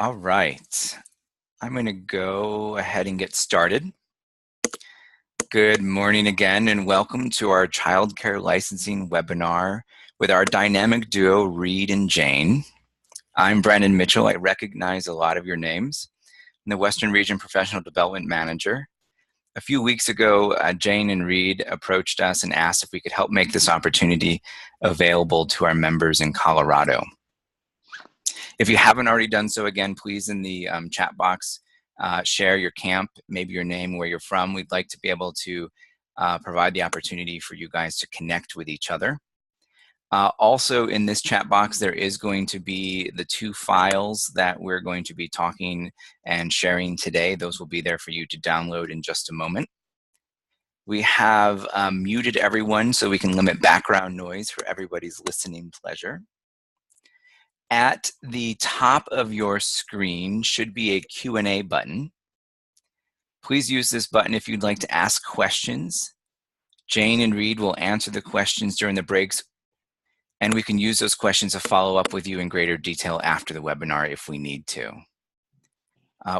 All right, I'm going to go ahead and get started. Good morning again, and welcome to our childcare licensing webinar with our dynamic duo, Reed and Jane. I'm Brandon Mitchell. I recognize a lot of your names. I'm the Western Region Professional Development Manager. A few weeks ago, Jane and Reed approached us and asked if we could help make this opportunity available to our members in Colorado. If you haven't already done so, again, please in the chat box, share your camp, maybe your name, where you're from. We'd like to be able to provide the opportunity for you guys to connect with each other. Also in this chat box, there is going to be the 2 files that we're going to be talking and sharing today. Those will be there for you to download in just a moment. We have muted everyone so we can limit background noise for everybody's listening pleasure. At the top of your screen should be a Q&A button. Please use this button if you'd like to ask questions. Jane and Reed will answer the questions during the breaks, and we can use those questions to follow up with you in greater detail after the webinar if we need to.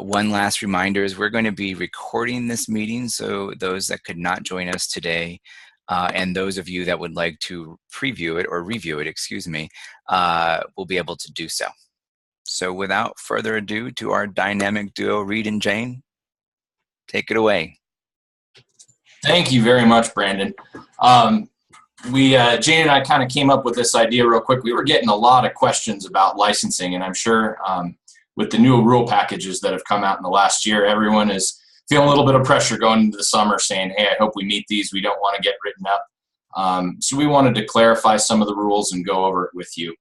One last reminder is we're going to be recording this meeting, so those that could not join us today and those of you that would like to preview it or review it, excuse me, will be able to do so. So without further ado, to our dynamic duo, Reed and Jane, take it away. Thank you very much, Brandon. Jane and I kind of came up with this idea real quick. We were getting a lot of questions about licensing, and I'm sure with the new rule packages that have come out in the last year, everyone is feeling a little bit of pressure going into the summer saying, hey, I hope we meet these. We don't want to get written up. So we wanted to clarify some of the rules and go over it with you.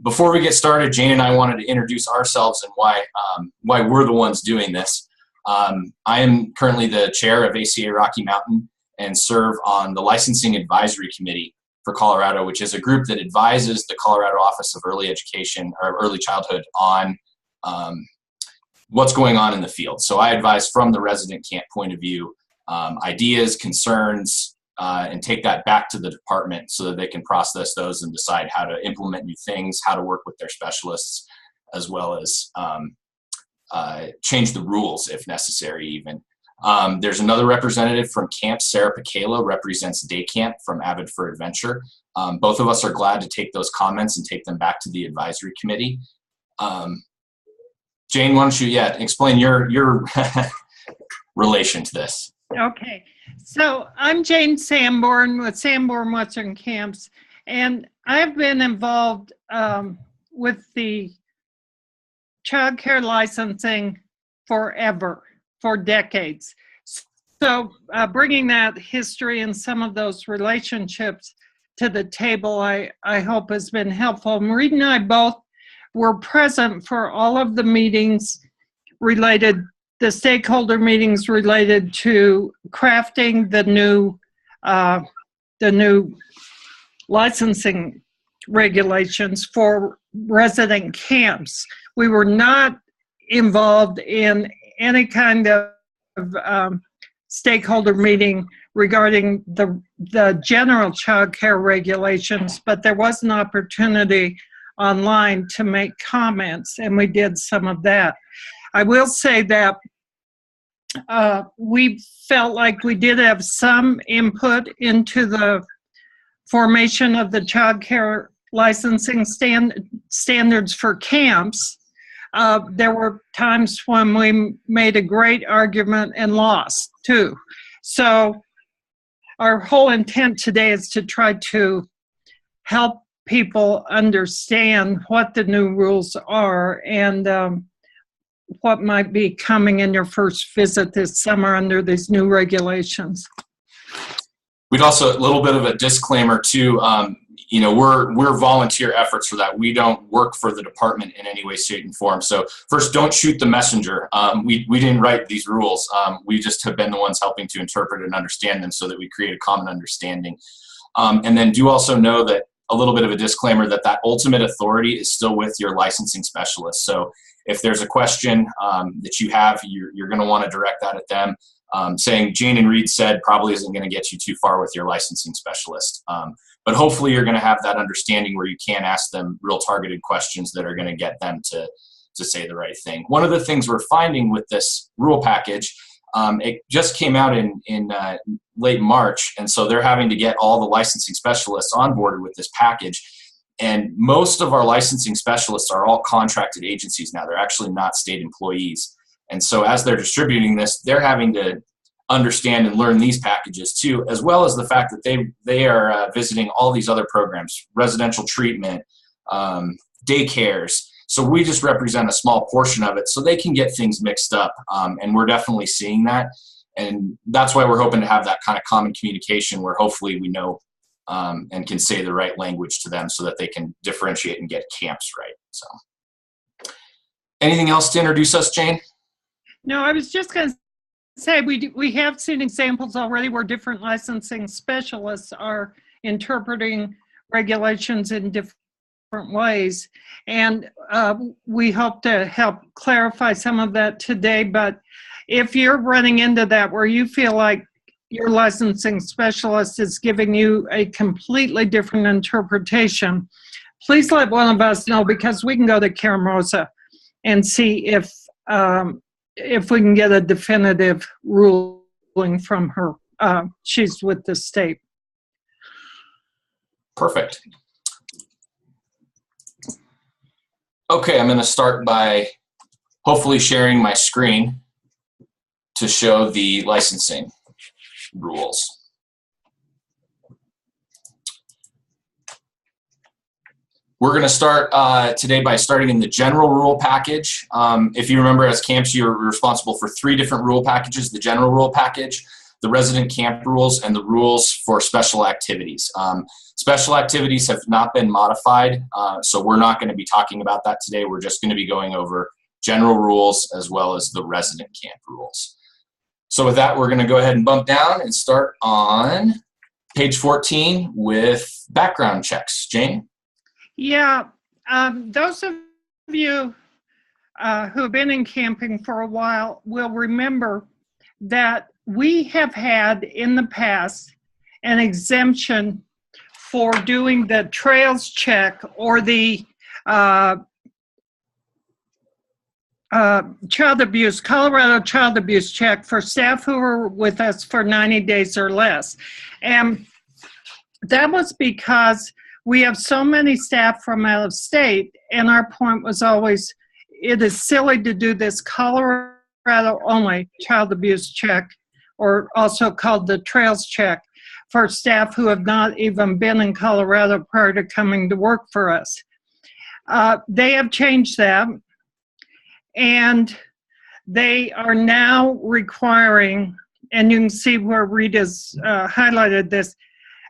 Before we get started, Jane and I wanted to introduce ourselves and why we're the ones doing this. I am currently the chair of ACA Rocky Mountain and serve on the Licensing Advisory Committee for Colorado, which is a group that advises the Colorado Office of Early Education or Early Childhood on what's going on in the field. So I advise from the resident camp point of view, ideas, concerns, and take that back to the department so that they can process those and decide how to implement new things, how to work with their specialists, as well as change the rules if necessary even. There's another representative from camp, Sarah Picalo, represents day camp from Avid for Adventure. Both of us are glad to take those comments and take them back to the advisory committee. Jane, why don't you explain your relation to this? Okay, so I'm Jane Sanborn with Sanborn Western Camps, and I've been involved with the child care licensing forever, for decades. So bringing that history and some of those relationships to the table, I hope has been helpful. Reed and I both were present for all of the meetings related, the stakeholder meetings related to crafting the new licensing regulations for resident camps. We were not involved in any kind of stakeholder meeting regarding the general child care regulations, but there was an opportunity online to make comments, and we did some of that. I will say that we felt like we did have some input into the formation of the child care licensing standards for camps. There were times when we made a great argument and lost too. So our whole intent today is to try to help people understand what the new rules are and what might be coming in your first visit this summer under these new regulations. We'd also, a little bit of a disclaimer too, we're volunteer efforts for that. We don't work for the department in any way, shape, and form. So first, don't shoot the messenger. We didn't write these rules. We just have been the ones helping to interpret and understand them so that we create a common understanding. And then do also know that a little bit of a disclaimer that ultimate authority is still with your licensing specialist. So if there's a question that you have, you're going to want to direct that at them. Saying Jane and Reed said probably isn't going to get you too far with your licensing specialist. But hopefully you're going to have that understanding where you can ask them real targeted questions that are going to get them to to say the right thing. One of the things we're finding with this rule package, it just came out in late March, and so they're having to get all the licensing specialists onboarded with this package. And most of our licensing specialists are all contracted agencies now. They're actually not state employees. And so as they're distributing this, they're having to understand and learn these packages too, as well as the fact that they are visiting all these other programs, residential treatment, daycares. So we just represent a small portion of it, so they can get things mixed up. And we're definitely seeing that. And that's why we're hoping to have that kind of common communication where hopefully we know and can say the right language to them so that they can differentiate and get camps right. So anything else to introduce us, Jane? No, I was just going to say we have seen examples already where different licensing specialists are interpreting regulations in different ways, and we hope to help clarify some of that today. But if you're running into that where you feel like your licensing specialist is giving you a completely different interpretation, please let one of us know, because we can go to Karen Rosa and see if we can get a definitive ruling from her. She's with the state. Perfect. Okay, I'm going to start by hopefully sharing my screen to show the licensing rules. We're going to start today by starting in the general rule package. If you remember, as camps, you're responsible for 3 different rule packages: the general rule package, the resident camp rules, and the rules for special activities. Special activities have not been modified, so we're not going to be talking about that today. We're just going to be going over general rules as well as the resident camp rules. So with that, we're going to go ahead and bump down and start on page 14 with background checks. Jane? Yeah, those of you who have been in camping for a while will remember that we have had in the past an exemption for doing the trails check or the Colorado child abuse check for staff who were with us for 90 days or less. And that was because we have so many staff from out of state, and our point was always, it is silly to do this Colorado only child abuse check, or also called the trails check, for staff who have not even been in Colorado prior to coming to work for us. They have changed that, and they are now requiring, and you can see where Rita's highlighted this,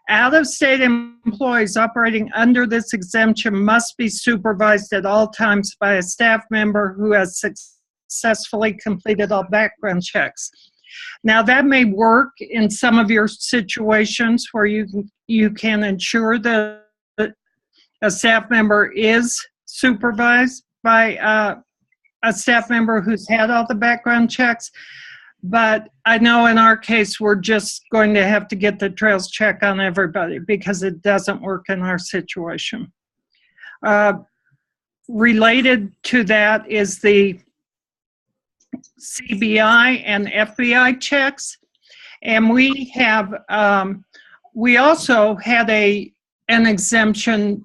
out-of-state employees operating under this exemption must be supervised at all times by a staff member who has successfully completed all background checks. Now, that may work in some of your situations where you can ensure that a staff member is supervised by a staff member who's had all the background checks. But I know in our case, we're just going to have to get the trails check on everybody because it doesn't work in our situation. Related to that is the Cbi and Fbi checks. And we have, we also had an exemption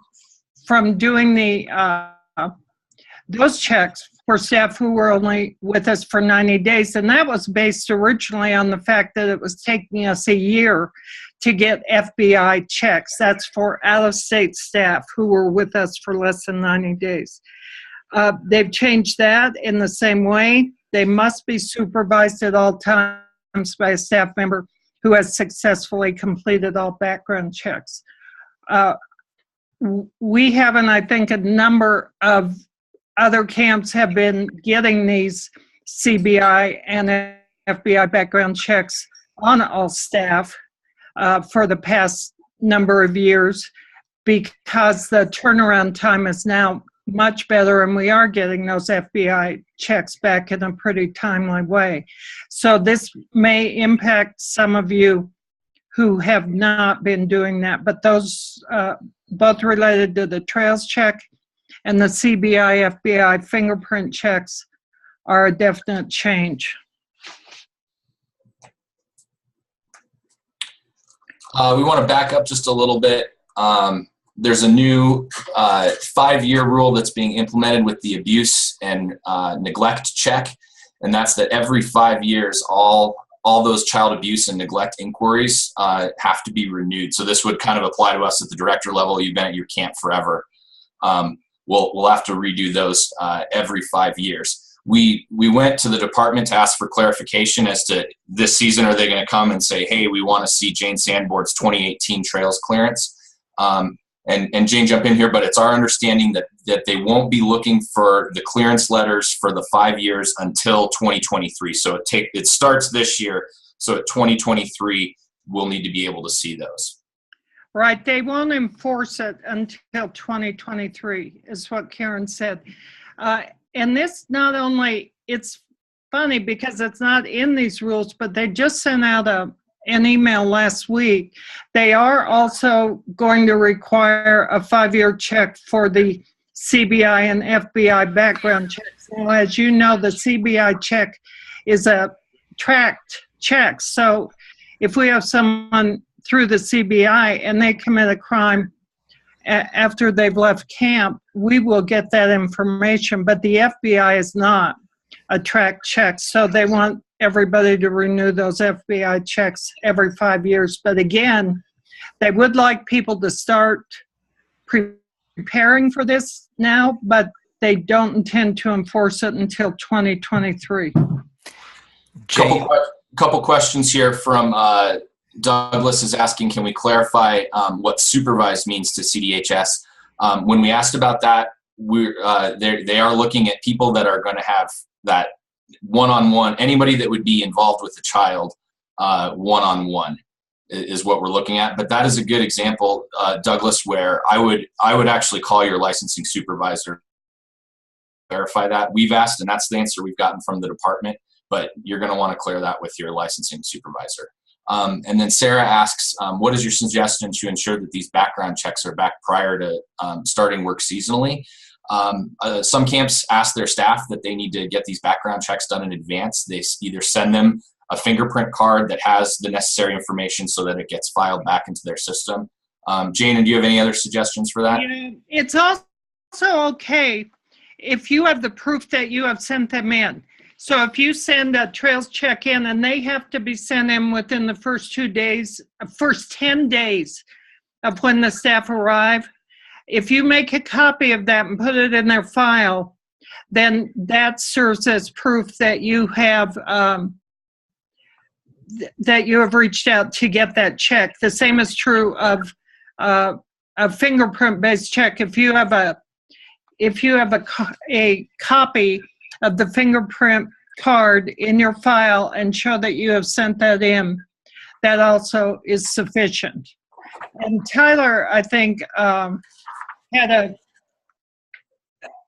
from doing those checks for staff who were only with us for 90 days. And that was based originally on the fact that it was taking us a year to get FBI checks. That's for out-of-state staff who were with us for less than 90 days. They've changed that in the same way. They must be supervised at all times by a staff member who has successfully completed all background checks. We have, and I think a number of other camps have been getting these Cbi and FBI background checks on all staff for the past number of years because the turnaround time is now much better and we are getting those FBI checks back in a pretty timely way. So this may impact some of you who have not been doing that, but those both related to the trails check and the CBI, FBI fingerprint checks are a definite change. We want to back up just a little bit. There's a new 5-year rule that's being implemented with the abuse and neglect check, and that's that every 5 years, all those child abuse and neglect inquiries have to be renewed. So this would kind of apply to us at the director level. You've been at your camp forever. We'll have to redo those every 5 years. We went to the department to ask for clarification as to this season, are they going to come and say, hey, we want to see Jane Sandborn's 2018 trails clearance? And Jane, jump in here, but it's our understanding that they won't be looking for the clearance letters for the 5 years until 2023. So it starts this year. So at 2023, we'll need to be able to see those. Right, they won't enforce it until 2023, is what Karen said. And this not only, it's funny because it's not in these rules, but they just sent out an email last week. They are also going to require a 5-year check for the CBI and FBI background checks. Well, as you know, the CBI check is a tracked check. So if we have someone through the CBI and they commit a crime after they've left camp, we will get that information, but the FBI is not a tracked check, so they want everybody to renew those FBI checks every 5 years. But again, they would like people to start preparing for this now, but they don't intend to enforce it until 2023. Couple questions here from Douglas is asking, can we clarify what supervised means to CDHS? When we asked about that, they are looking at people that are going to have that one-on-one, anybody that would be involved with the child one-on-one is what we're looking at. But that is a good example, Douglas, where I would actually call your licensing supervisor, verify that. We've asked, and that's the answer we've gotten from the department, but you're going to want to clear that with your licensing supervisor. And then Sarah asks, what is your suggestion to ensure that these background checks are back prior to starting work seasonally? Some camps ask their staff that they need to get these background checks done in advance. They either send them a fingerprint card that has the necessary information so that it gets filed back into their system. Jane, do you have any other suggestions for that? Yeah, it's also okay if you have the proof that you have sent them in. So if you send a trails check in and they have to be sent in within the first 10 days of when the staff arrive, if you make a copy of that and put it in their file, then that serves as proof that you have reached out to get that check. The same is true of a fingerprint-based check. If you have a copy of the fingerprint card in your file and show that you have sent that in, that also is sufficient. And Tyler, I think,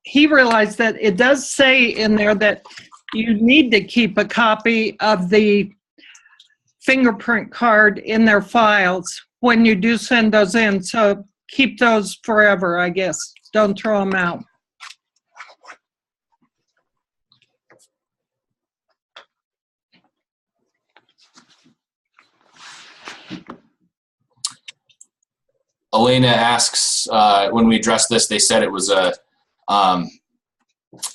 he realized that it does say in there that you need to keep a copy of the fingerprint card in their files when you do send those in. So keep those forever, I guess. Don't throw them out. Elena asks, when we addressed this, they said it was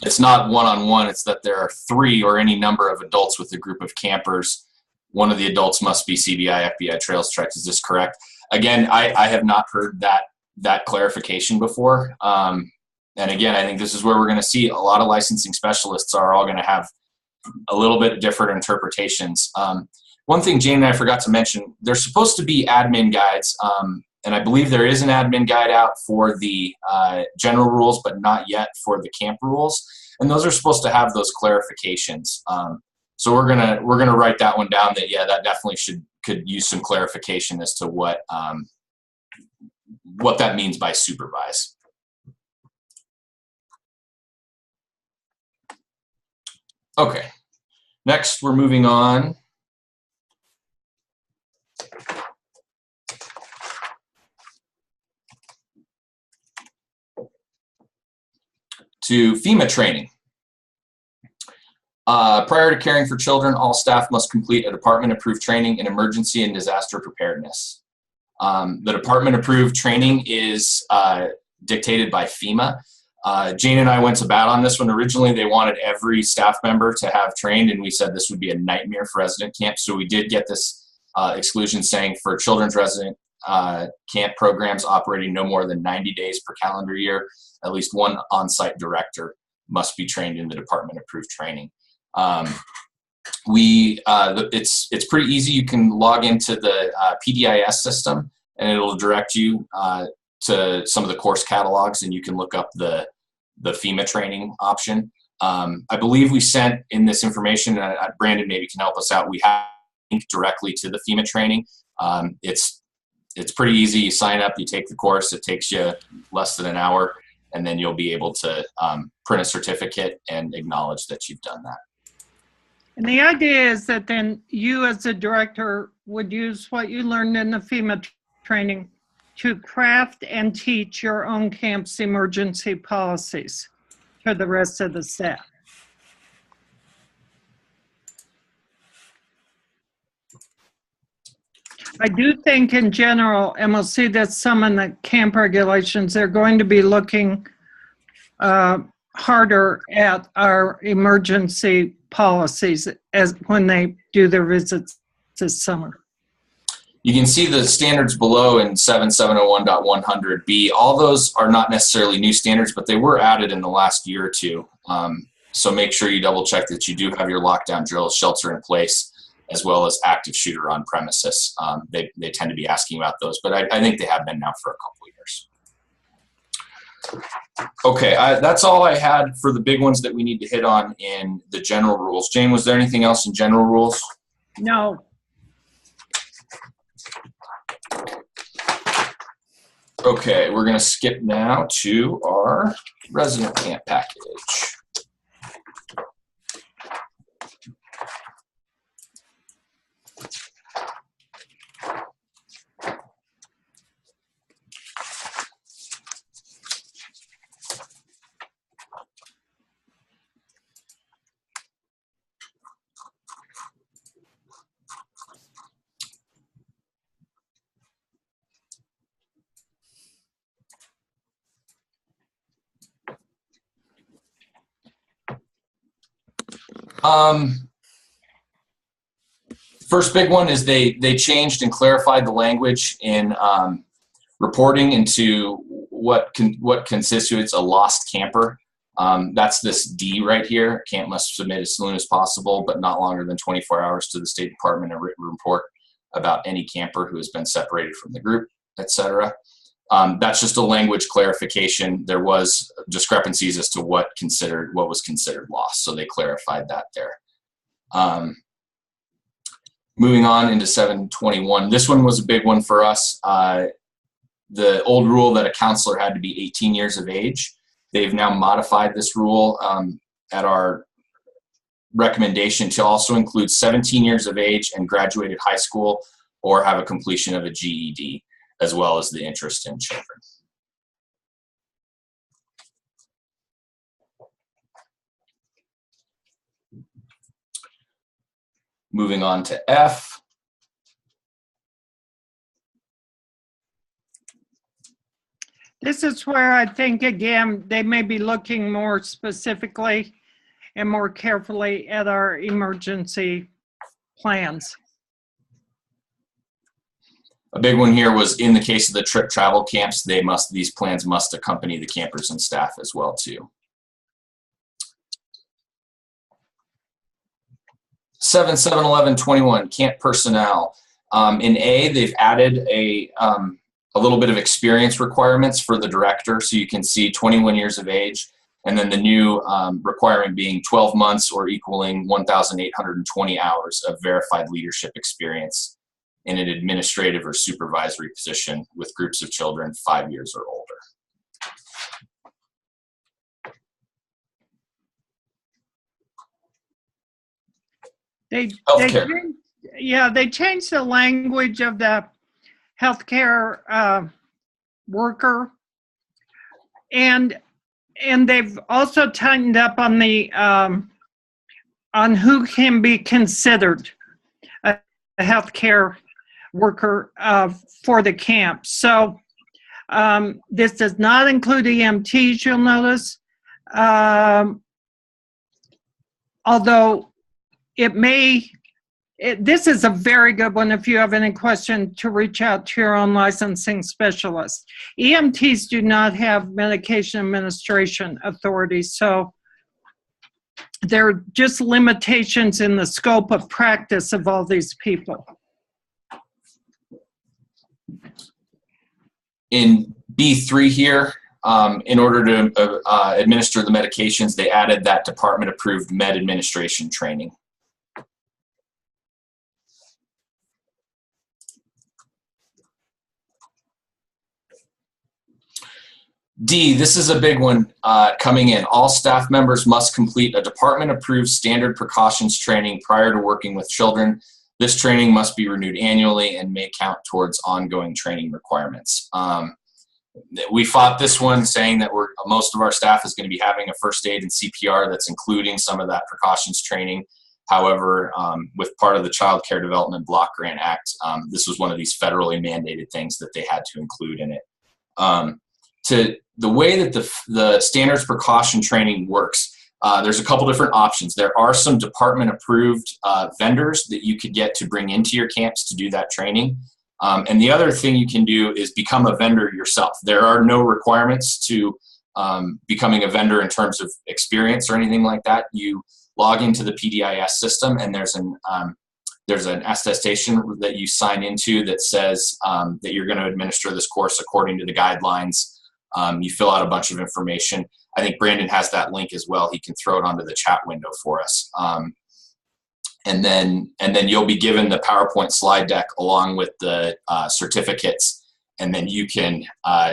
it's not one-on-one, it's that there are 3 or any number of adults with a group of campers. One of the adults must be CBI, FBI trails checks. Is this correct? Again, I have not heard that clarification before. And again, I think this is where we're going to see a lot of licensing specialists are all going to have a little bit different interpretations. One thing Jane and I forgot to mention, there's supposed to be admin guides, and I believe there is an admin guide out for the general rules, but not yet for the camp rules. And those are supposed to have those clarifications. So we're gonna write that one down. That that definitely could use some clarification as to what that means by supervise. Okay, next we're moving on. to Fema Training. Prior to caring for children, all staff must complete a department-approved training in emergency and disaster preparedness. The department-approved training is dictated by FEMA. Jane and I went to bat on this one. Originally, they wanted every staff member to have trained, and we said this would be a nightmare for resident camps. So we did get this exclusion saying for children's resident camp programs operating no more than 90 days per calendar year, at least one on-site director must be trained in the department-approved training. It's pretty easy. You can log into the PDIS system, and it'll direct you to some of the course catalogs, and you can look up the FEMA training option. I believe we sent in this information, Brandon maybe can help us out, we have a link directly to the FEMA training. It's pretty easy. You sign up, you take the course, it takes you less than an hour, and then you'll be able to print a certificate and acknowledge that you've done that. And the idea is that then you as a director would use what you learned in the FEMA training to craft and teach your own camp's emergency policies to the rest of the staff. I do think in general, and we'll see that some in the camp regulations, they're going to be looking harder at our emergency policies as when they do their visits this summer. You can see the standards below in 7701.100B. All those are not necessarily new standards, but they were added in the last year or two. So make sure you double check that you do have your lockdown drills, shelter in place, as well as active shooter on premises. They tend to be asking about those, but I think they have been now for a couple of years. Okay, that's all I had for the big ones that we need to hit on in the general rules. Jane, was there anything else in general rules? No. Okay, we're going to skip now to our resident camp package. First big one is they changed and clarified the language in reporting into what constitutes a lost camper. That's this D right here. Camp must submit as soon as possible, but not longer than 24 hours to the State Department a written report about any camper who has been separated from the group, etc. That's just a language clarification. There was discrepancies as to what was considered lost, so they clarified that there. Moving on into 721. This one was a big one for us. The old rule that a counselor had to be 18 years of age, they've now modified this rule at our recommendation to also include 17 years of age and graduated high school or have a completion of a GED, as well as the interest in children. Moving on to F. This is where I think, again, they may be looking more specifically and more carefully at our emergency plans. A big one here was in the case of the trip travel camps, these plans must accompany the campers and staff as well too. 7.7.11.21, camp personnel. In A, they've added a little bit of experience requirements for the director. So you can see 21 years of age, and then the new requirement being 12 months or equaling 1,820 hours of verified leadership experience in an administrative or supervisory position with groups of children 5 years or older. They changed the language of the healthcare worker, and And they've also tightened up on the on who can be considered a healthcare worker for the camp. So this does not include EMTs, you'll notice, although it may. This is a very good one if you have any question to reach out to your own licensing specialist. EMTs do not have medication administration authority, so there are just limitations in the scope of practice of all these people. In B3 here, in order to administer the medications, they added that department-approved med administration training. D, this is a big one coming in. All staff members must complete a department-approved standard precautions training prior to working with children. This training must be renewed annually and may count towards ongoing training requirements. We fought this one saying that most of our staff is going to be having a first aid and CPR that's including some of that precautions training. However, with part of the Child Care Development Block Grant Act, this was one of these federally mandated things that they had to include in it. The way that the standards precaution training works, there's a couple different options. There are some department approved vendors that you could get to bring into your camps to do that training. And the other thing you can do is become a vendor yourself. There are no requirements to becoming a vendor in terms of experience or anything like that. You log into the PDIS system and there's an attestation that you sign into that says that you're going to administer this course according to the guidelines. You fill out a bunch of information. I think Brandon has that link as well. He can throw it onto the chat window for us. And then you'll be given the PowerPoint slide deck along with the certificates, and then you can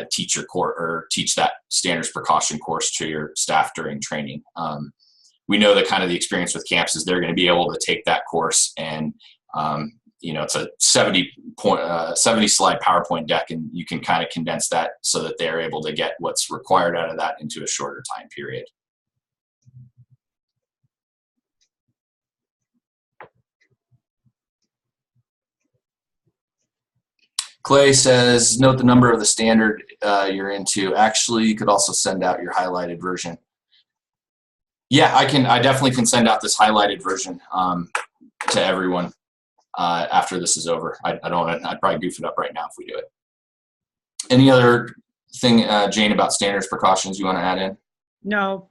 teach your course or teach that standards precaution course to your staff during training. We know that kind of the experience with camps is they're going to be able to take that course and it's a 70 slide PowerPoint deck, and you can kind of condense that so that they're able to get what's required out of that into a shorter time period. Clay says, note the number of the standard you're into. Actually, you could also send out your highlighted version. Yeah, I definitely can send out this highlighted version to everyone. After this is over. I'd probably goof it up right now if we do it. Any other thing, Jane, about standards precautions you want to add in? No.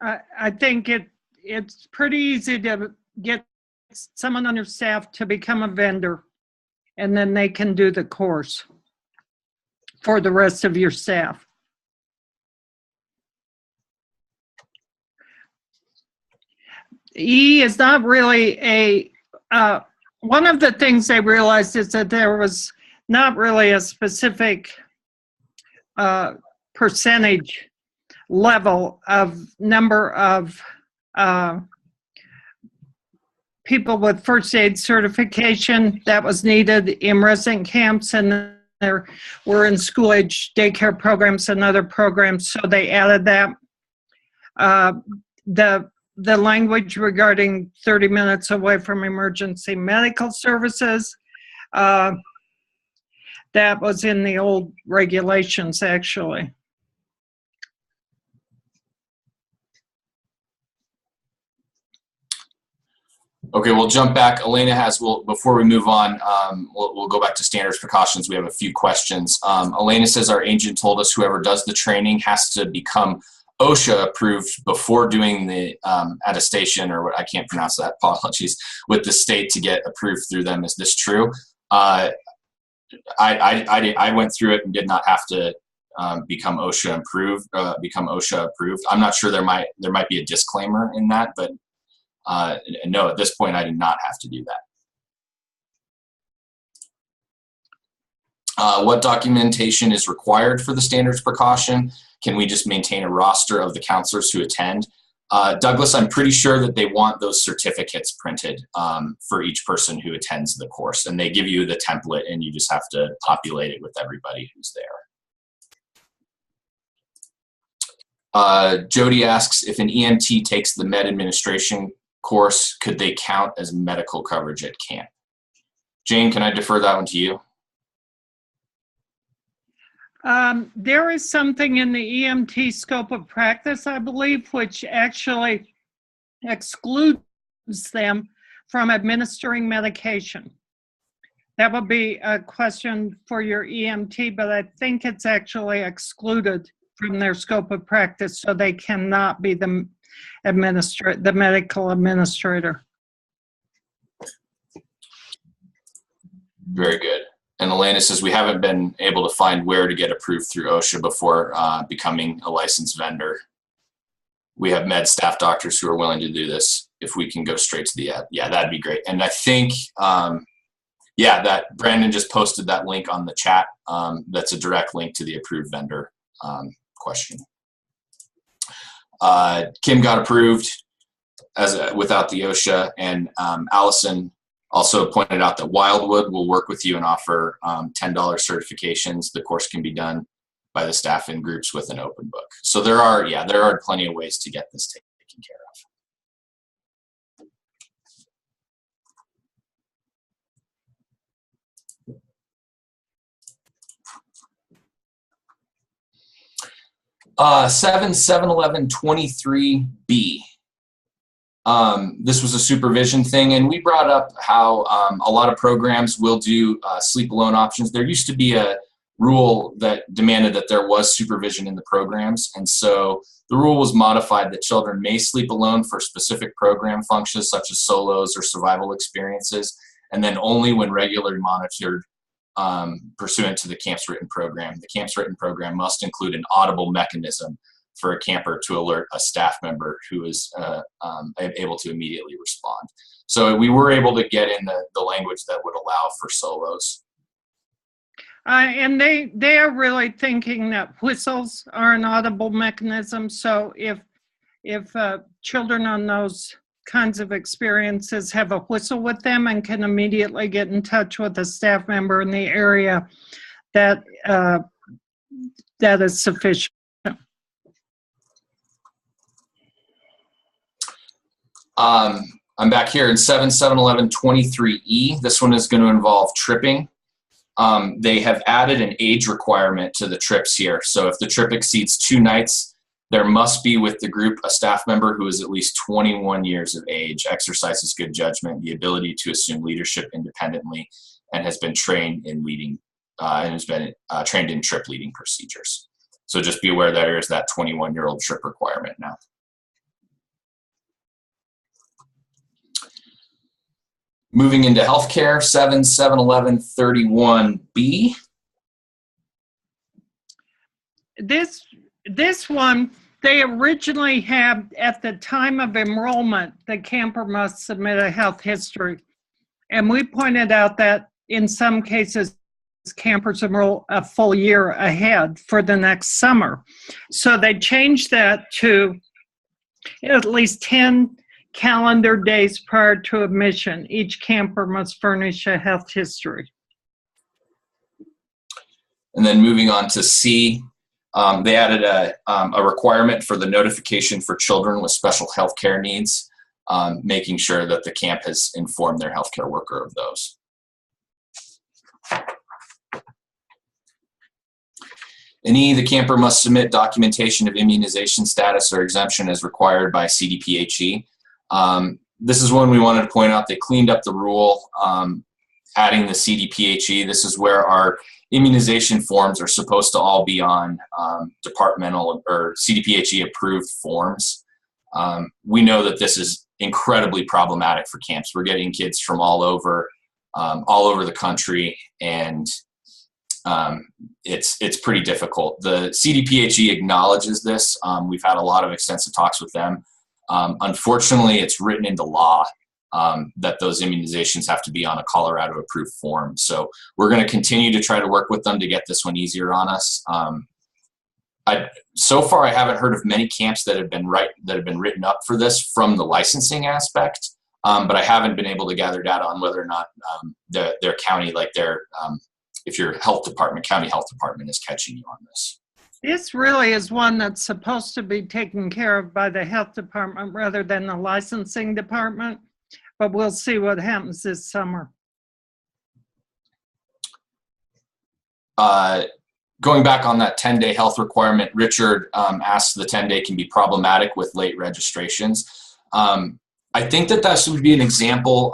I think it's pretty easy to get someone on your staff to become a vendor, and then they can do the course for the rest of your staff. E is not really a one of the things they realized is that there was not really a specific percentage level of number of people with first aid certification that was needed in resident camps, and there were in school age daycare programs and other programs, so they added that. The language regarding 30 minutes away from emergency medical services, that was in the old regulations, actually. Okay, we'll jump back. Elena has, before we move on, we'll go back to standards precautions. We have a few questions. Elena says, our agent told us whoever does the training has to become OSHA approved before doing the attestation, or what I can't pronounce that, apologies, with the state to get approved through them. Is this true? I went through it and did not have to become OSHA approved. I'm not sure there might be a disclaimer in that, but no, at this point I did not have to do that. What documentation is required for the standards precaution? Can we just maintain a roster of the counselors who attend? Douglas, I'm pretty sure that they want those certificates printed for each person who attends the course, and they give you the template and you just have to populate it with everybody who's there. Jody asks, if an EMT takes the med administration course, could they count as medical coverage at camp? Jane, can I defer that one to you? There is something in the EMT scope of practice, I believe, which actually excludes them from administering medication. That would be a question for your EMT, but I think it's actually excluded from their scope of practice, so they cannot be the medical administrator. Very good. And Elena says, we haven't been able to find where to get approved through OSHA before becoming a licensed vendor. We have med staff doctors who are willing to do this. If we can go straight to the ad, yeah, that'd be great. And I think, yeah, that Brandon just posted that link on the chat. That's a direct link to the approved vendor question. Kim got approved without the OSHA, and Allison also pointed out that Wildwood will work with you and offer $10 certifications. The course can be done by the staff in groups with an open book. So there are plenty of ways to get this taken care of. 7-11-23B. This was a supervision thing, and we brought up how a lot of programs will do sleep alone options. There used to be a rule that demanded that there was supervision in the programs, and so the rule was modified that children may sleep alone for specific program functions such as solos or survival experiences, and then only when regularly monitored pursuant to the camp's written program. The camp's written program must include an audible mechanism for a camper to alert a staff member who is able to immediately respond. So we were able to get in the language that would allow for solos. And they are really thinking that whistles are an audible mechanism. So if children on those kinds of experiences have a whistle with them and can immediately get in touch with a staff member in the area, that is sufficient. I'm back here in 7-7-11-23E. This one is going to involve tripping. They have added an age requirement to the trips here. So if the trip exceeds 2 nights, there must be with the group a staff member who is at least 21 years of age, exercises good judgment, the ability to assume leadership independently, and has been trained in leading trained in trip leading procedures. So just be aware there is that 21-year-old trip requirement now. Moving into healthcare, 7-7-11-31B. This one, they originally had, at the time of enrollment, the camper must submit a health history. And we pointed out that in some cases, campers enroll a full year ahead for the next summer. So they changed that to at least 10 calendar days prior to admission. Each camper must furnish a health history. And then moving on to C, they added a requirement for the notification for children with special health care needs, making sure that the camp has informed their healthcare worker of those. In E, the camper must submit documentation of immunization status or exemption as required by CDPHE. This is one we wanted to point out. They cleaned up the rule, adding the CDPHE. This is where our immunization forms are supposed to all be on departmental or CDPHE approved forms. We know that this is incredibly problematic for camps. We're getting kids from all over the country, and it's pretty difficult. The CDPHE acknowledges this. We've had a lot of extensive talks with them. Unfortunately, it's written into law that those immunizations have to be on a Colorado approved form. So we're going to continue to try to work with them to get this one easier on us. So far, I haven't heard of many camps that have been written up for this from the licensing aspect, but I haven't been able to gather data on whether or not their county, like if your health department, county health department, is catching you on this. This really is one that's supposed to be taken care of by the health department rather than the licensing department, but we'll see what happens this summer. Going back on that 10-day health requirement, Richard asked the 10-day can be problematic with late registrations. I think that that should be an example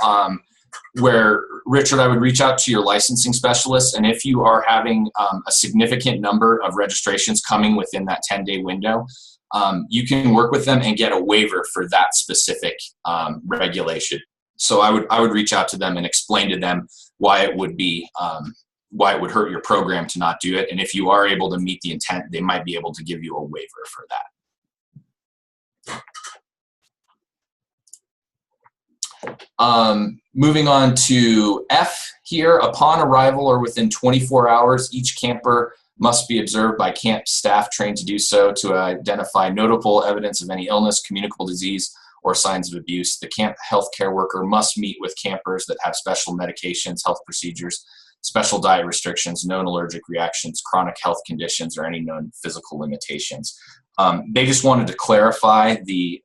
where, Richard, I would reach out to your licensing specialist, and if you are having a significant number of registrations coming within that 10-day window, you can work with them and get a waiver for that specific regulation. So I would reach out to them and explain to them why it would be why it would hurt your program to not do it, and if you are able to meet the intent, they might be able to give you a waiver for that. Moving on to F here, upon arrival or within 24 hours, each camper must be observed by camp staff trained to do so to identify notable evidence of any illness, communicable disease, or signs of abuse. The camp healthcare worker must meet with campers that have special medications, health procedures, special diet restrictions, known allergic reactions, chronic health conditions, or any known physical limitations. They just wanted to clarify the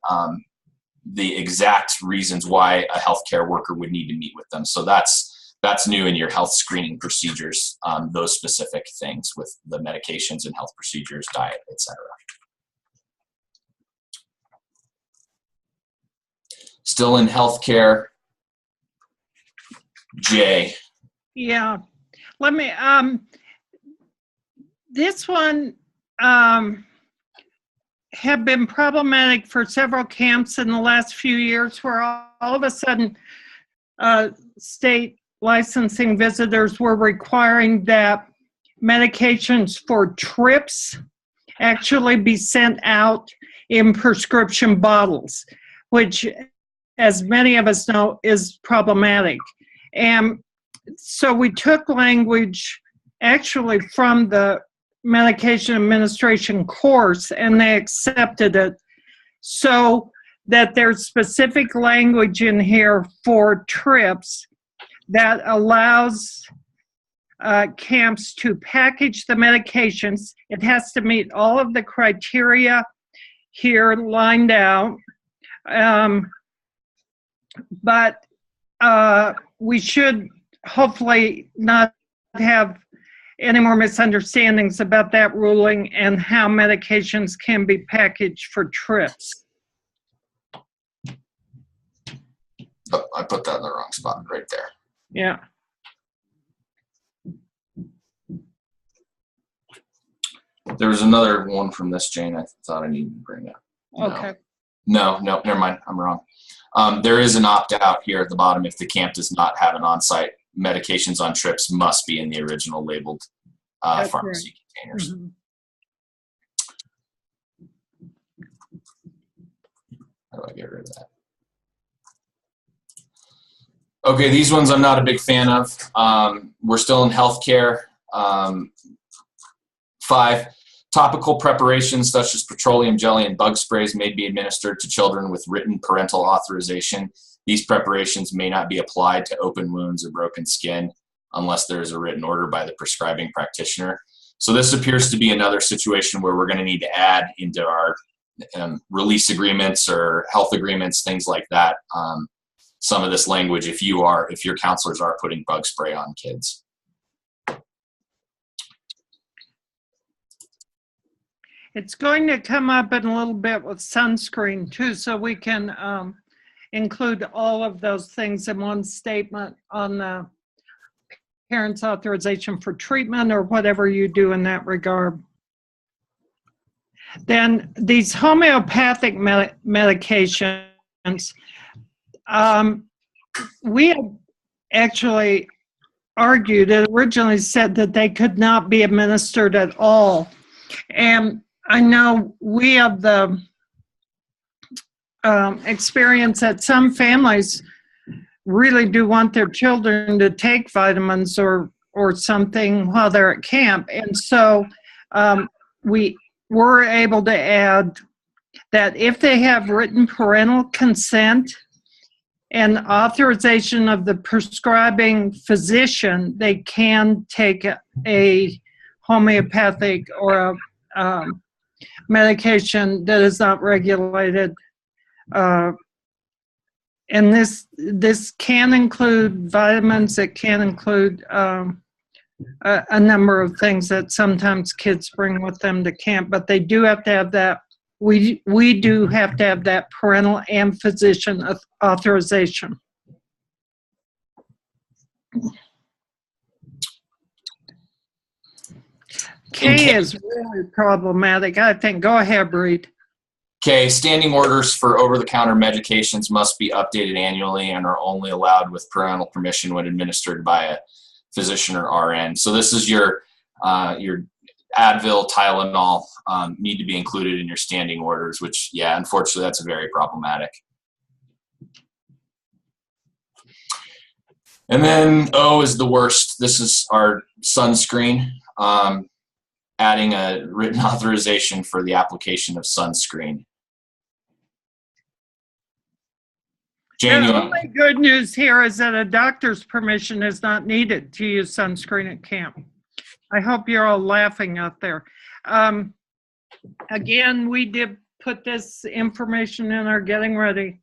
exact reasons why a healthcare worker would need to meet with them. So that's new in your health screening procedures, those specific things with the medications and health procedures, diet, etc. Still in healthcare, J. Yeah, let me, this one have been problematic for several camps in the last few years, where all of a sudden state licensing visitors were requiring that medications for trips actually be sent out in prescription bottles, which, as many of us know, is problematic. And so we took language actually from the Medication Administration course, and they accepted it, so that there's specific language in here for trips that allows camps to package the medications. It has to meet all of the criteria here lined out, but we should hopefully not have any more misunderstandings about that ruling and how medications can be packaged for trips. Oh, I put that in the wrong spot right there. Yeah. There was another one from this, Jane, I thought I needed to bring up. Okay. No, never mind. I'm wrong. There is an opt-out here at the bottom if the camp does not have an on-site. Medications on trips must be in the original labeled pharmacy containers. Mm-hmm. How do I get rid of that? Okay, these ones I'm not a big fan of. We're still in healthcare. 5, topical preparations such as petroleum jelly and bug sprays may be administered to children with written parental authorization. These preparations may not be applied to open wounds or broken skin unless there is a written order by the prescribing practitioner. So this appears to be another situation where we're going to need to add into our release agreements or health agreements, things like that, some of this language if your counselors are putting bug spray on kids. It's going to come up in a little bit with sunscreen too, so we can include all of those things in one statement on the parent's authorization for treatment or whatever you do in that regard. Then these homeopathic medications, we had actually argued, it originally said that they could not be administered at all. And I know we have the experience that some families really do want their children to take vitamins or something while they're at camp. And so we were able to add that if they have written parental consent and authorization of the prescribing physician, they can take a homeopathic or medication that is not regulated. And this can include vitamins. It can include a number of things that sometimes kids bring with them to camp, but they do have to have that. We do have to have that parental and physician authorization. K is really problematic, I think. Go ahead, Breed. Okay, standing orders for over-the-counter medications must be updated annually and are only allowed with parental permission when administered by a physician or RN. So this is your Advil, Tylenol need to be included in your standing orders, which, yeah, unfortunately, that's very problematic. And then O is the worst. This is our sunscreen. Adding a written authorization for the application of sunscreen. Jane, the only good news here is that a doctor's permission is not needed to use sunscreen at camp. I hope you're all laughing out there. Again, we did put this information in our getting ready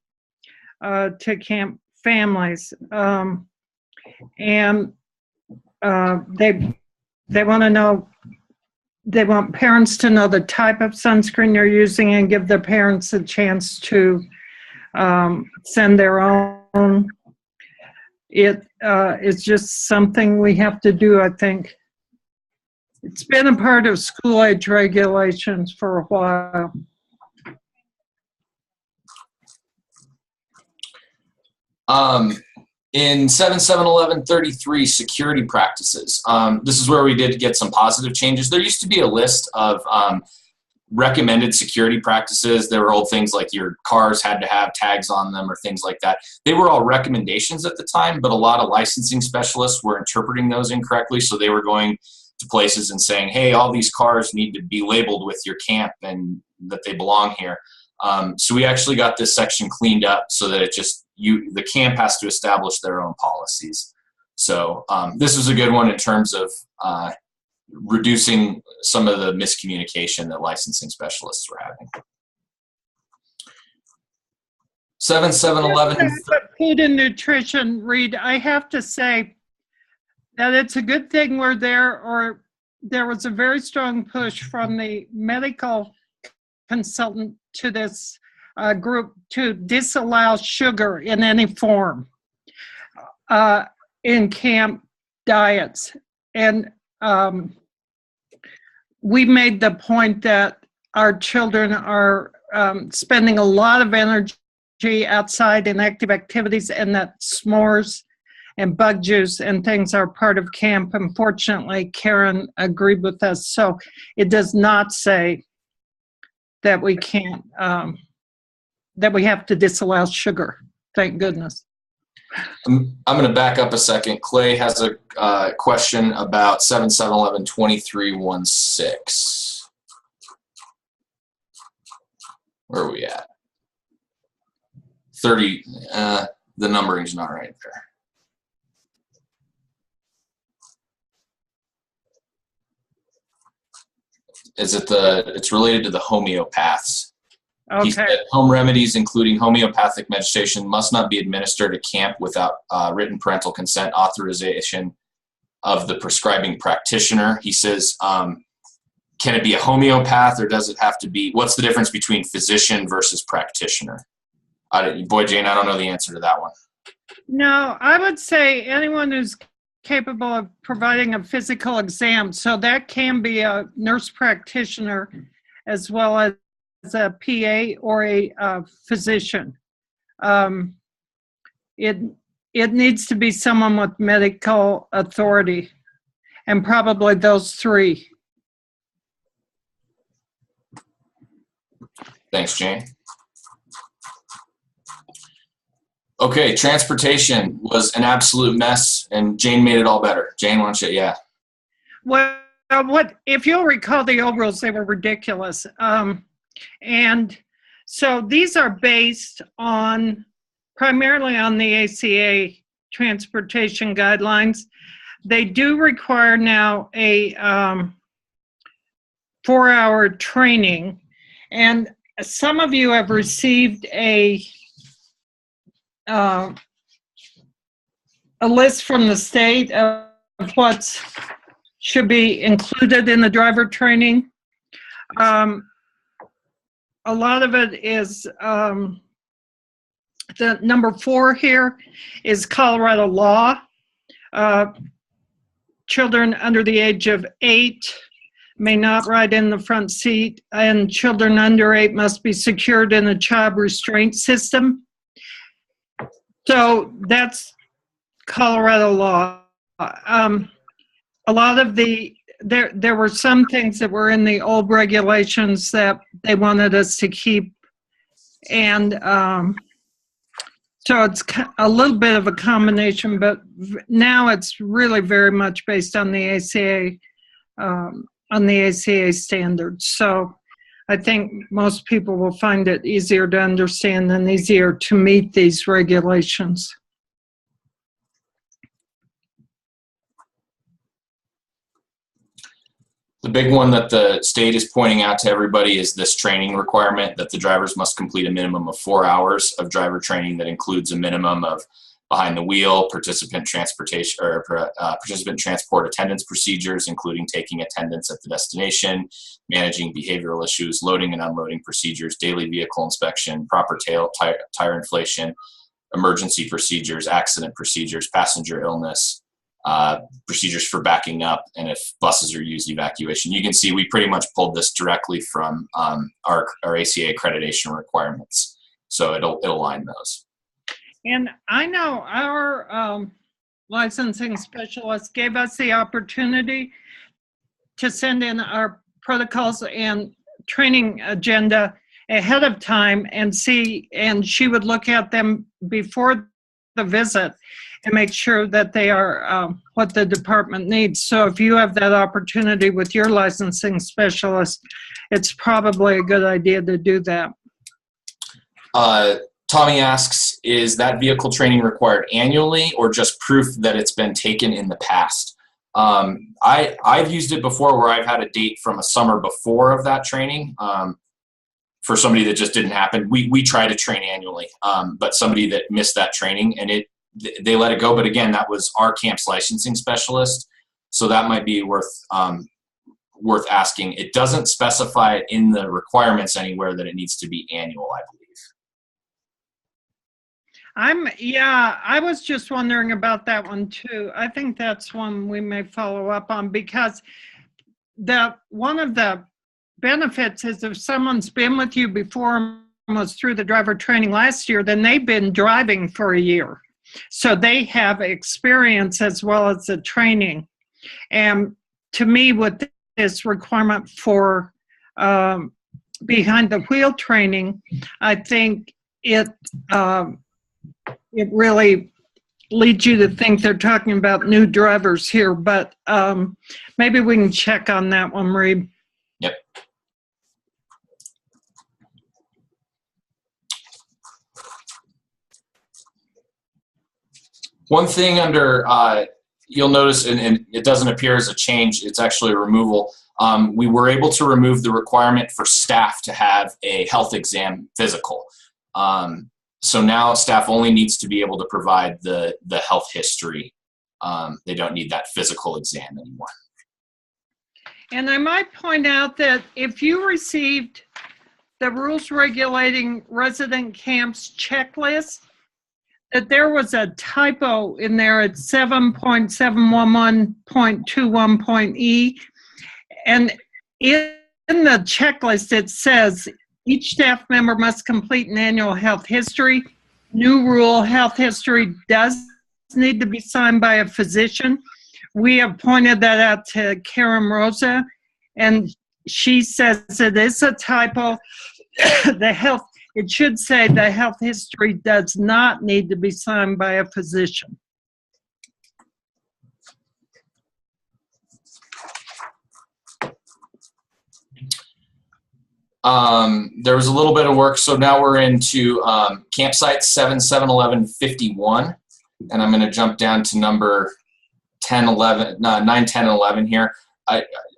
to camp families. And they want to know, they want parents to know the type of sunscreen they're using and give their parents a chance to send their own. It's just something we have to do, I think. It's been a part of school age regulations for a while. In 771133, security practices. This is where we did get some positive changes. There used to be a list of recommended security practices. There were old things like your cars had to have tags on them or things like that. They were all recommendations at the time, but a lot of licensing specialists were interpreting those incorrectly. So they were going to places and saying, hey, all these cars need to be labeled with your camp and that they belong here. So we actually got this section cleaned up so that it just, the camp has to establish their own policies. So this was a good one in terms of reducing some of the miscommunication that licensing specialists were having. 7711. Food and nutrition, Reed, I have to say that it's a good thing we're there, or there was a very strong push from the medical consultant to this group to disallow sugar in any form in camp diets. And we made the point that our children are spending a lot of energy outside in active activities, and that s'mores and bug juice and things are part of camp. Unfortunately, Karen agreed with us. So it does not say that we can't, that we have to disallow sugar. Thank goodness. I'm going to back up a second. Clay has a question about 77112316. Where are we at? 30. The numbering's not right there. Is it it's related to the homeopaths. Okay. He said home remedies, including homeopathic medication, must not be administered at camp without written parental consent authorization of the prescribing practitioner. He says, can it be a homeopath, or does it have to be, what's the difference between physician versus practitioner? Boy, Jane, I don't know the answer to that one. No, I would say anyone who's capable of providing a physical exam. So that can be a nurse practitioner as well as a PA or a physician. It needs to be someone with medical authority, and probably those three. Thanks, Jane. Okay, transportation was an absolute mess, and Jane made it all better. Jane, why don't you, yeah. Well, if you'll recall the old rules, they were ridiculous. And so these are based on, primarily on the ACA transportation guidelines. They do require now a 4-hour training, and some of you have received a list from the state of what should be included in the driver training. A lot of it is, the number 4 here is Colorado law. Children under the age of 8 may not ride in the front seat, and children under 8 must be secured in a child restraint system. So that's Colorado law. A lot of there were some things that were in the old regulations that they wanted us to keep, and so it's a little bit of a combination, but now it's really very much based on the ACA standards. So I think most people will find it easier to understand and easier to meet these regulations. The big one that the state is pointing out to everybody is this training requirement that the drivers must complete a minimum of 4 hours of driver training that includes a minimum of behind the wheel, participant transportation, or participant transport attendance procedures, including taking attendance at the destination, managing behavioral issues, loading and unloading procedures, daily vehicle inspection, proper tire inflation, emergency procedures, accident procedures, passenger illness, procedures for backing up, and if buses are used, evacuation. You can see we pretty much pulled this directly from our ACA accreditation requirements, so it'll align those. And I know our licensing specialist gave us the opportunity to send in our protocols and training agenda ahead of time and see, and she would look at them before the visit and make sure that they are what the department needs. So if you have that opportunity with your licensing specialist, it's probably a good idea to do that. Tommy asks, is that vehicle training required annually or just proof that it's been taken in the past? I've used it before where I've had a date from a summer before of that training. For somebody that just didn't happen, we try to train annually, but somebody that missed that training and they let it go. But again, that was our camp's licensing specialist, so that might be worth asking. It doesn't specify in the requirements anywhere that it needs to be annual, I believe. I was just wondering about that one too. I think that's one we may follow up on, because one of the benefits is if someone's been with you before and was through the driver training last year, then they've been driving for a year. So they have experience as well as the training. And to me, with this requirement for behind the wheel training, I think it really leads you to think they're talking about new drivers here, but maybe we can check on that one, Reed. Yep. One thing under, you'll notice, and it doesn't appear as a change, it's actually a removal. We were able to remove the requirement for staff to have a health exam physical. So now staff only needs to be able to provide the health history. They don't need that physical exam anymore. And I might point out that if you received the rules regulating resident camps checklist, that there was a typo in there at 7.711.21.e, and in the checklist it says each staff member must complete an annual health history. New rule, health history does need to be signed by a physician. We have pointed that out to Karen Rosa, and she says it is a typo. It should say the health history does not need to be signed by a physician. There was a little bit of work, so now we're into campsite 7.7.11.51, and I'm going to jump down to number 9, 10, and 11 here.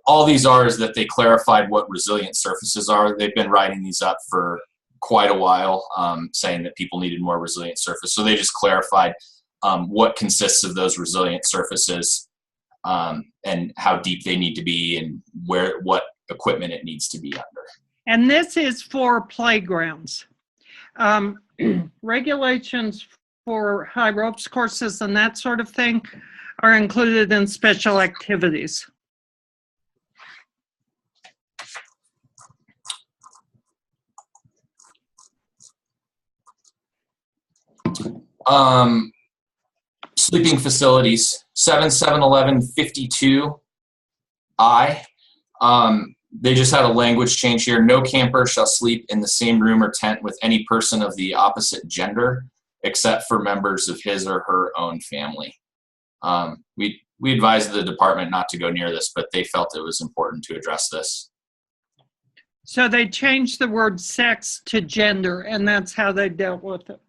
all these are is that they clarified what resilient surfaces are. They've been writing these up for quite a while, saying that people needed more resilient surface. So they just clarified what consists of those resilient surfaces, and how deep they need to be, and what equipment it needs to be under. And this is for playgrounds. Regulations for high ropes courses and that sort of thing are included in special activities. Sleeping facilities, 771152I. They just had a language change here. No camper shall sleep in the same room or tent with any person of the opposite gender, except for members of his or her own family. We advised the department not to go near this, but they felt it was important to address this. So they changed the word sex to gender, and that's how they dealt with it.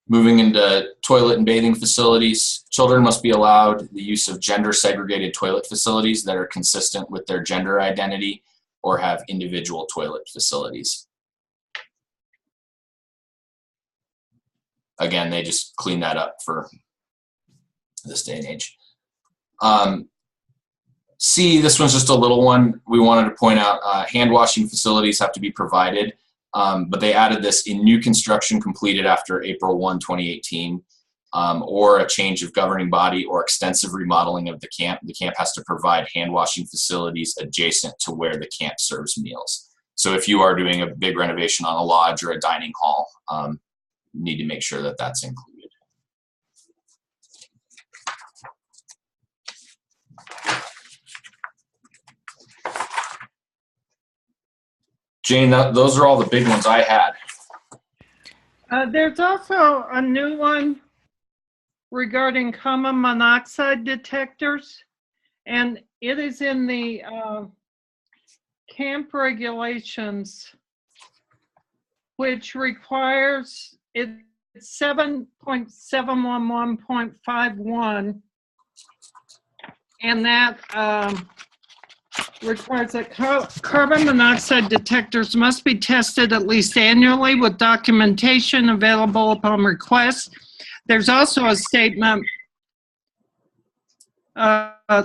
Moving into toilet and bathing facilities, children must be allowed the use of gender-segregated toilet facilities that are consistent with their gender identity or have individual toilet facilities. Again, they just cleaned that up for this day and age. C, this one's just a little one. We wanted to point out hand washing facilities have to be provided. But they added this in new construction completed after April 1, 2018, or a change of governing body or extensive remodeling of the camp. The camp has to provide hand washing facilities adjacent to where the camp serves meals. So if you are doing a big renovation on a lodge or a dining hall, you need to make sure that that's included. Jane, those are all the big ones I had. There's also a new one regarding carbon monoxide detectors, and it is in the camp regulations, which requires, it's 7.711.51, and that requires that carbon monoxide detectors must be tested at least annually with documentation available upon request. There's also a statement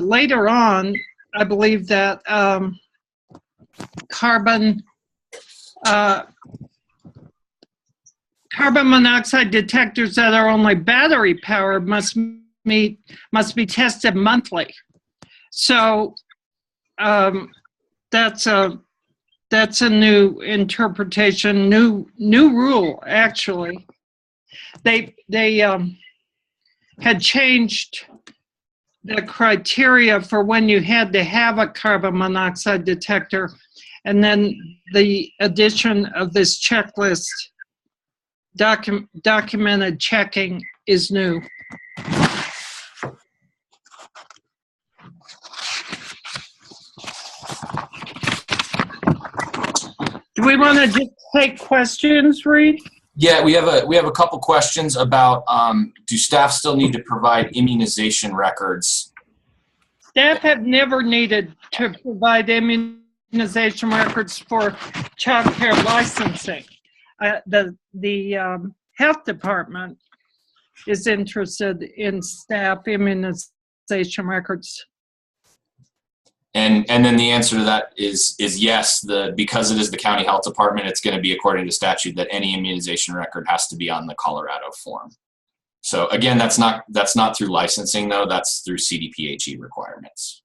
later on, I believe, that carbon monoxide detectors that are only battery powered must be tested monthly. So that's a new interpretation, new rule. Actually, they had changed the criteria for when you had to have a carbon monoxide detector, and then the addition of this checklist, documented checking, is new. Do we want to just take questions, Reed? Yeah, we have a couple questions about do staff still need to provide immunization records? Staff have never needed to provide immunization records for child care licensing. The health department is interested in staff immunization records. And then the answer to that is yes. Because it is the county health department, it's going to be according to statute that any immunization record has to be on the Colorado form. So again, that's not through licensing though. That's through CDPHE requirements.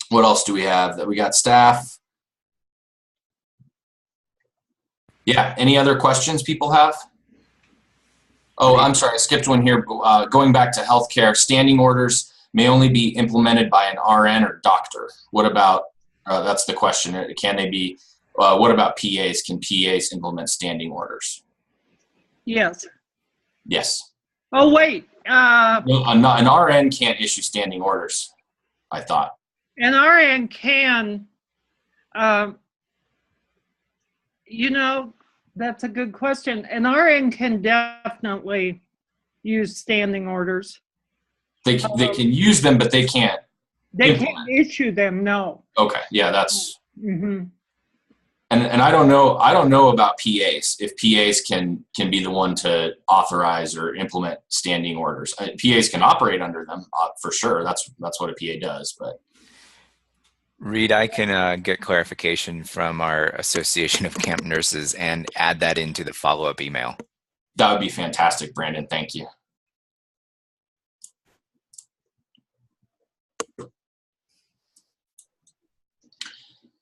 What else do we have? We got staff. Yeah. Any other questions people have? Oh, I'm sorry, I skipped one here. Going back to healthcare, standing orders may only be implemented by an RN or doctor. What about, that's the question, can they be, what about PAs? Can PAs implement standing orders? Yes. Yes. Oh, wait. An RN can't issue standing orders, I thought. An RN can, you know, that's a good question. An RN can definitely use standing orders. They can use them, but they can't. They can't issue them, no. Okay, yeah, that's. Mm-hmm. And I don't know about PAs, if PAs can be the one to authorize or implement standing orders. PAs can operate under them for sure. That's what a PA does. But Reed, I can get clarification from our Association of Camp Nurses and add that into the follow-up email. That would be fantastic, Brandon. Thank you.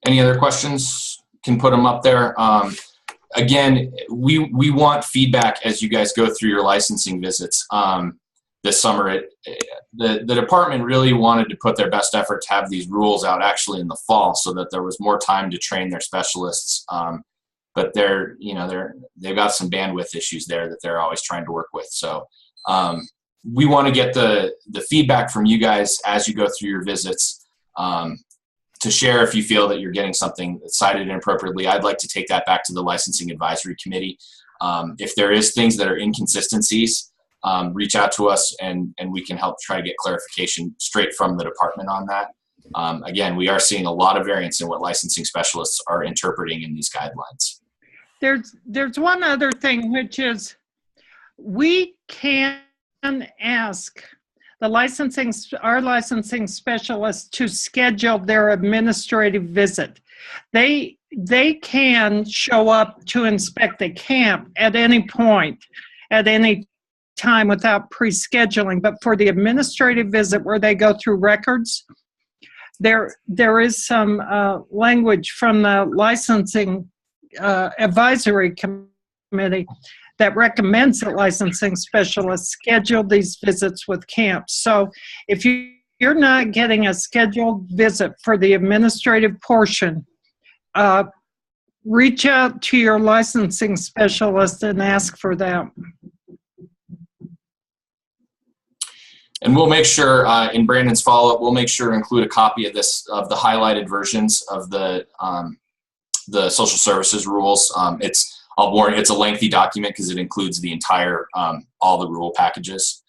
Any other questions? Can put them up there. Again, we want feedback as you guys go through your licensing visits this summer. The department really wanted to put their best effort to have these rules out actually in the fall, so that there was more time to train their specialists. But they've got some bandwidth issues there that they're always trying to work with. So we want to get the feedback from you guys as you go through your visits. To share if you feel that you're getting something cited inappropriately. I'd like to take that back to the licensing advisory committee. If there is things that are inconsistencies, reach out to us and we can help try to get clarification straight from the department on that. Again, we are seeing a lot of variance in what licensing specialists are interpreting in these guidelines. There's one other thing, which is we can ask our licensing specialists to schedule their administrative visit. They can show up to inspect the camp at any point, at any time without pre-scheduling. But for the administrative visit where they go through records, there is some language from the licensing advisory committee that recommends that licensing specialists schedule these visits with camps. So if you're not getting a scheduled visit for the administrative portion, reach out to your licensing specialist and ask for that. And we'll make sure in Brandon's follow-up, we'll make sure to include a copy of of the highlighted versions of the social services rules. I'll warn you, it's a lengthy document because it includes the entire, all the rule packages.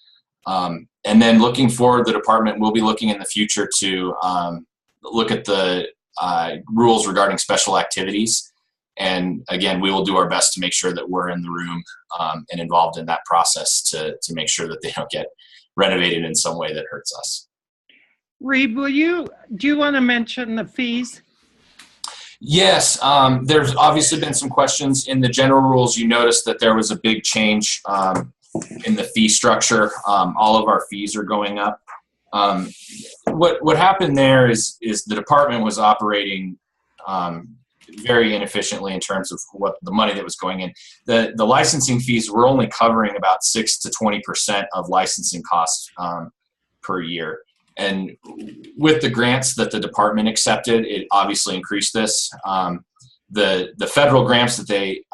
And then looking forward, the department will be looking in the future to look at the rules regarding special activities. And again, we will do our best to make sure that we're in the room and involved in that process to make sure that they don't get renovated in some way that hurts us. Reed, do you want to mention the fees? Yes, there's obviously been some questions in the general rules. You noticed that there was a big change in the fee structure. All of our fees are going up. What happened there is the department was operating very inefficiently in terms of what the money that was going in. The licensing fees were only covering about 6 to 20% of licensing costs per year. And with the grants that the department accepted, it obviously increased this. The federal grants that they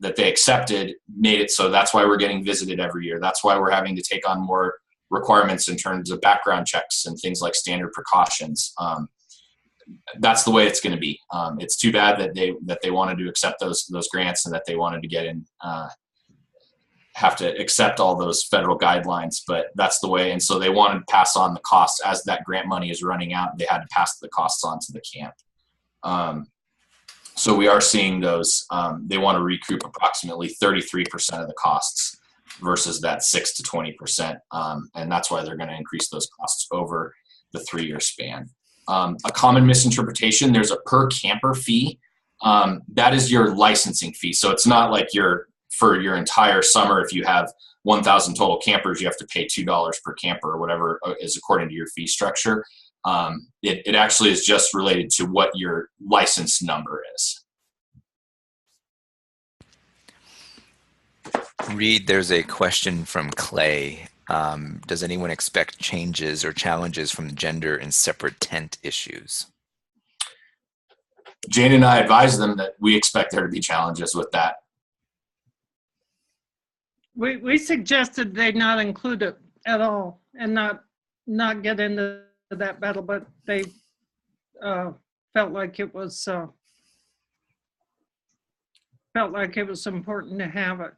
accepted made it so that's why we're getting visited every year. That's why we're having to take on more requirements in terms of background checks and things like standard precautions. That's the way it's going to be. It's too bad that they wanted to accept those grants and that they wanted to get in. Have to accept all those federal guidelines, but that's the way. And so they wanted to pass on the costs as that grant money is running out. They had to pass the costs on to the camp. So we are seeing those. They want to recoup approximately 33% of the costs versus that 6 to 20%. And that's why they're going to increase those costs over the 3-year span. A common misinterpretation, there's a per camper fee. That is your licensing fee. So it's not like for your entire summer, if you have 1,000 total campers, you have to pay $2 per camper or whatever is according to your fee structure. It actually is just related to what your license number is. Reed, there's a question from Clay. Does anyone expect changes or challenges from gender and separate tent issues? Jane and I advised them that we expect there to be challenges with that. We suggested they not include it at all and not get into that battle, but they felt like it was important to have it.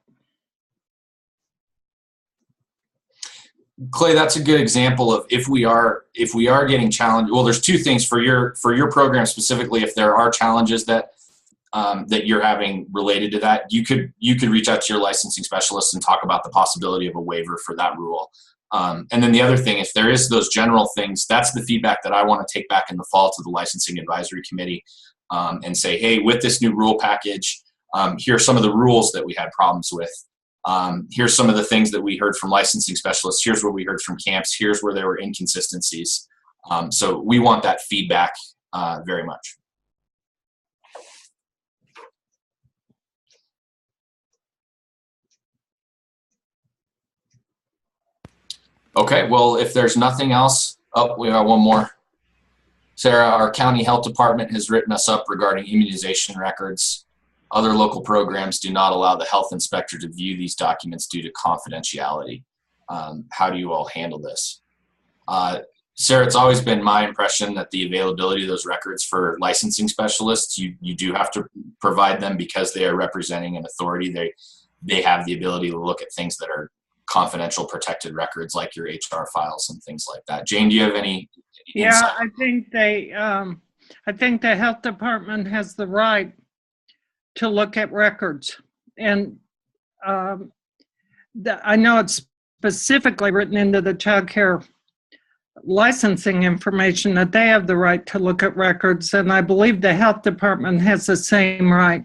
Clay, that's a good example of if we are getting challenged. Well, there's two things for your program specifically. If there are challenges that that you're having related to that, you could reach out to your licensing specialist and talk about the possibility of a waiver for that rule. And then the other thing, if there is those general things, that's the feedback that I want to take back in the fall to the licensing advisory committee and say, hey, with this new rule package, here are some of the rules that we had problems with. Here's some of the things that we heard from licensing specialists. Here's what we heard from camps. Here's where there were inconsistencies. So we want that feedback very much. Okay, well, if there's nothing else, we got one more. Sarah, our county health department has written us up regarding immunization records. Other local programs do not allow the health inspector to view these documents due to confidentiality. How do you all handle this? Sarah, it's always been my impression that the availability of those records for licensing specialists, you do have to provide them because they are representing an authority. They have the ability to look at things that are confidential protected records like your HR files and things like that. Jane, do you have any insight? Yeah, I think the health department has the right to look at records. And I know it's specifically written into the child care licensing information that they have the right to look at records, and I believe the health department has the same right.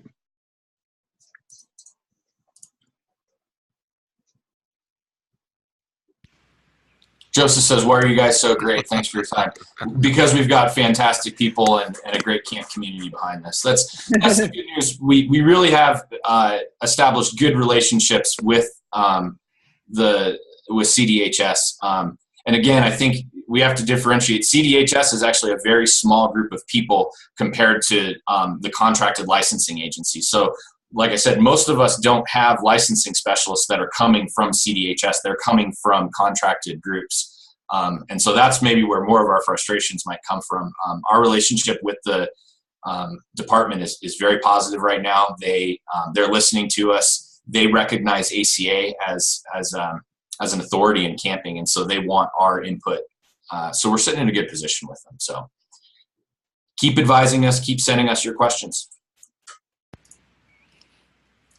Joseph says, why are you guys so great? Thanks for your time. Because we've got fantastic people and a great camp community behind this. That's the good news. We really have established good relationships with CDHS. And again, I think we have to differentiate. CDHS is actually a very small group of people compared to the contracted licensing agency. So like I said, most of us don't have licensing specialists that are coming from CDHS. They're coming from contracted groups. And so that's maybe where more of our frustrations might come from. Our relationship with the department is very positive right now. They're listening to us. They recognize ACA as an authority in camping, and so they want our input. So we're sitting in a good position with them. So keep advising us, keep sending us your questions.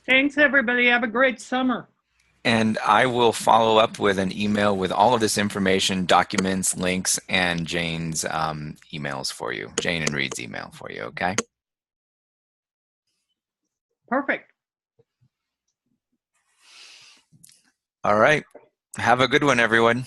Thanks, everybody. Have a great summer. And I will follow up with an email with all of this information, documents, links, and Jane's emails for you. Jane and Reed's email for you, okay? Perfect. All right. Have a good one, everyone.